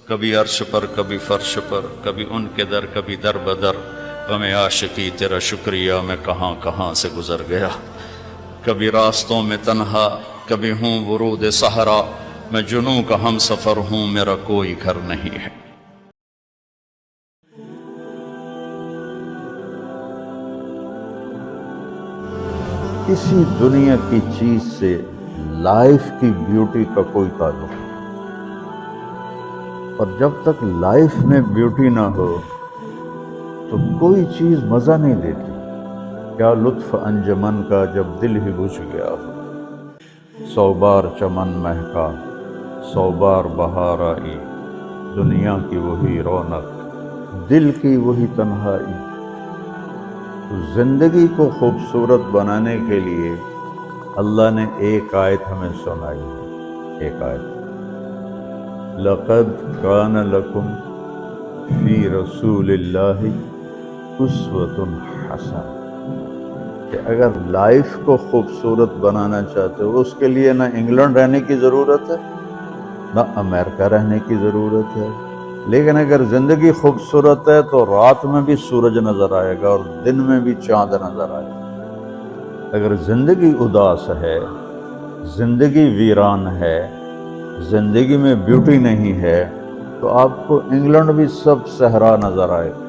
کبھی عرش پر کبھی فرش پر، کبھی ان کے در کبھی در بدر، غم عاشقی تیرا شکریہ میں کہاں کہاں سے گزر گیا۔ کبھی راستوں میں تنہا، کبھی ہوں ورود صحرا، میں جنوں کا ہم سفر ہوں، میرا کوئی گھر نہیں ہے۔ کسی دنیا کی چیز سے لائف کی بیوٹی کا کوئی تعلق نہیں، اور جب تک لائف میں بیوٹی نہ ہو تو کوئی چیز مزہ نہیں دیتی۔ کیا لطف انجمن کا جب دل ہی بجھ گیا ہو، 100 بار چمن مہکا 100 بار بہار آئی، دنیا کی وہی رونق دل کی وہی تنہائی۔ تو زندگی کو خوبصورت بنانے کے لیے اللہ نے ایک آیت ہمیں سنائی ہے، ایک آیت، لَقَدْ كَانَ لَكُمْ فِي رَسُولِ اللَّهِ أُسْوَةٌ حَسَنَةٌ، کہ اگر لائف کو خوبصورت بنانا چاہتے ہو، اس کے لیے نہ انگلینڈ رہنے کی ضرورت ہے نہ امریکہ رہنے کی ضرورت ہے، لیکن اگر زندگی خوبصورت ہے تو رات میں بھی سورج نظر آئے گا اور دن میں بھی چاند نظر آئے گا۔ اگر زندگی اداس ہے، زندگی ویران ہے، زندگی میں بیوٹی نہیں ہے، تو آپ کو انگلینڈ بھی سب صحرا نظر آئے گا۔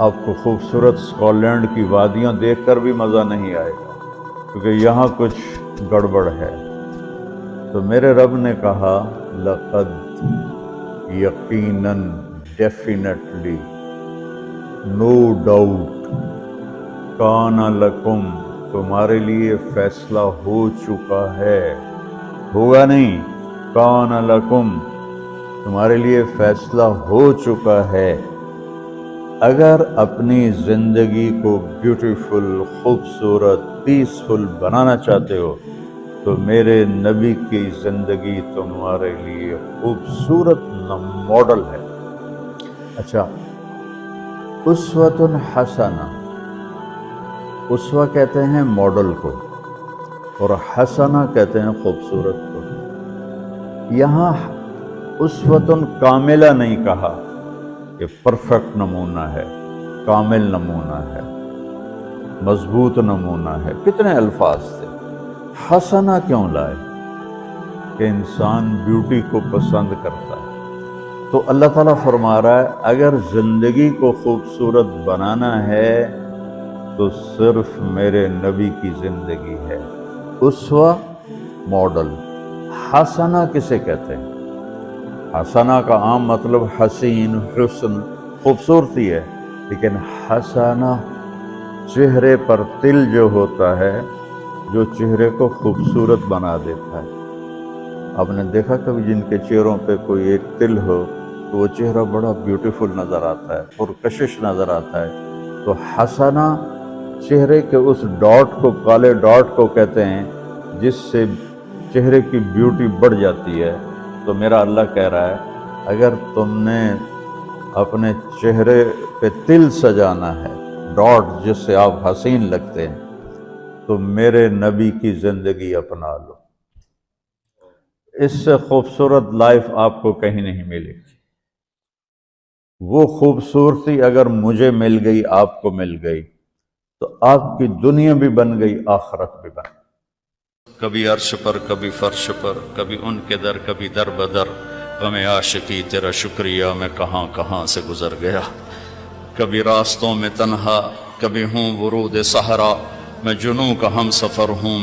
آپ کو خوبصورت اسکاٹ لینڈ کی وادیاں دیکھ کر بھی مزہ نہیں آئے گا، کیونکہ یہاں کچھ گڑبڑ ہے۔ تو میرے رب نے کہا لقد، یقیناً، ڈیفینیٹلی، نو ڈاؤٹ، کان لکم، تمہارے لیے فیصلہ ہو چکا ہے، ہوگا نہیں، کان لکم، تمہارے لیے فیصلہ ہو چکا ہے۔ اگر اپنی زندگی کو بیوٹیفل، خوبصورت، پیسفل بنانا چاہتے ہو تو میرے نبی کی زندگی تمہارے لیے خوبصورت ماڈل ہے۔ اچھا، اسوۃ حسنہ، اسوہ کہتے ہیں ماڈل کو، اور حسنہ کہتے ہیں خوبصورت کو۔ یہاں اسوۃ کاملہ نہیں کہا کہ پرفیکٹ نمونہ ہے، کامل نمونہ ہے، مضبوط نمونہ ہے، کتنے الفاظ تھے۔ حسنہ کیوں لائے؟ کہ انسان بیوٹی کو پسند کرتا ہے۔ تو اللہ تعالیٰ فرما رہا ہے اگر زندگی کو خوبصورت بنانا ہے تو صرف میرے نبی کی زندگی ہے۔ اسوہ ماڈل، حسنہ کسے کہتے ہیں؟ حسنہ کا عام مطلب حسین، حسن، خوبصورتی ہے، لیکن حسنہ چہرے پر تل جو ہوتا ہے، جو چہرے کو خوبصورت بنا دیتا ہے۔ آپ نے دیکھا کبھی جن کے چہروں پہ کوئی ایک تل ہو تو وہ چہرہ بڑا بیوٹیفل نظر آتا ہے، پرکشش نظر آتا ہے۔ تو حسنہ چہرے کے اس ڈاٹ کو، کالے ڈاٹ کو کہتے ہیں جس سے چہرے کی بیوٹی بڑھ جاتی ہے۔ تو میرا اللہ کہہ رہا ہے اگر تم نے اپنے چہرے پہ تل سجانا ہے، ڈاٹ جس سے آپ حسین لگتے ہیں، تو میرے نبی کی زندگی اپنا لو۔ اس سے خوبصورت لائف آپ کو کہیں نہیں ملے گی۔ وہ خوبصورتی اگر مجھے مل گئی، آپ کو مل گئی، تو آپ کی دنیا بھی بن گئی، آخرت بھی بن گئی۔ کبھی عرش پر کبھی فرش پر، کبھی ان کے در کبھی در بدر، غم عاشقی تیرا شکریہ میں کہاں کہاں سے گزر گیا۔ کبھی راستوں میں تنہا، کبھی ہوں ورود صحرا، میں جنوں کا ہم سفر ہوں،